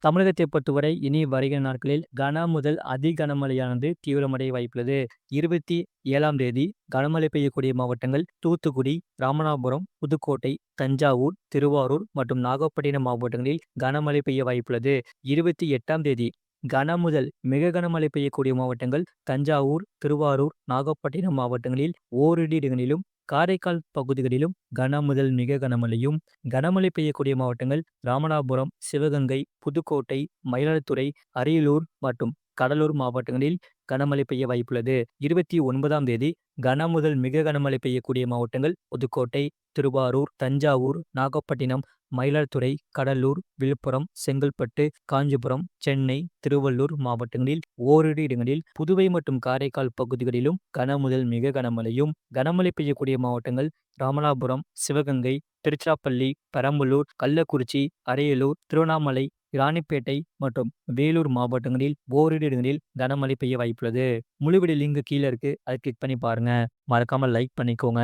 தமிழகத்தை பொறுத்தவரை இனி வருகிற நாட்களில் கன முதல் அதி கனமழையானது தீவிரமடைய வாய்ப்புள்ளது. 27ஆம் தேதி கனமழை பெய்யக்கூடிய மாவட்டங்கள் தூத்துக்குடி, ராமநாதபுரம், புதுக்கோட்டை, தஞ்சாவூர், திருவாரூர் மற்றும் நாகப்பட்டினம் மாவட்டங்களில் கனமழை பெய்ய வாய்ப்புள்ளது. 28ஆம் தேதி கன முதல் மிக கனமழை பெய்யக்கூடிய மாவட்டங்கள் தஞ்சாவூர், திருவாரூர், நாகப்பட்டினம் மாவட்டங்களில் ஓரிரு இடங்களிலும், காரைக்கால் பகுதிகளிலும் கன முதல் மிக கனமழையும், கனமழை பெய்யக்கூடிய மாவட்டங்கள் ராமநாதபுரம், சிவகங்கை, புதுக்கோட்டை, மயிலாடுதுறை, அரியலூர் மற்றும் கடலூர் மாவட்டங்களில் கனமழை பெய்ய வாய்ப்புள்ளது. 29ஆம் தேதி கன முதல் மிக கனமழை பெய்யக்கூடிய மாவட்டங்கள் புதுக்கோட்டை, திருவாரூர், தஞ்சாவூர், நாகப்பட்டினம், மயிலாடுதுறை, கடலூர், விழுப்புரம், செங்கல்பட்டு, காஞ்சிபுரம், சென்னை, திருவள்ளூர் மாவட்டங்களில் ஓரிரு இடங்களில், புதுவை மற்றும் காரைக்கால் பகுதிகளிலும் கன முதல் மிக கனமழையும், கனமழை பெய்யக்கூடிய மாவட்டங்கள் ராமநாதபுரம், சிவகங்கை, திருச்சிராப்பள்ளி, பெரம்பலூர், கள்ளக்குறிச்சி, அரியலூர், திருவண்ணாமலை, ராணிப்பேட்டை மற்றும் வேலூர் மாவட்டங்களில் ஓரிரு இடங்களில் கனமழை பெய்ய வாய்ப்புள்ளது. முழு வீடியோ லிங்க் கீழே இருக்கு. அதை கிளிக் பண்ணி பாருங்க. மறக்காம லைக் பண்ணிக்கோங்க.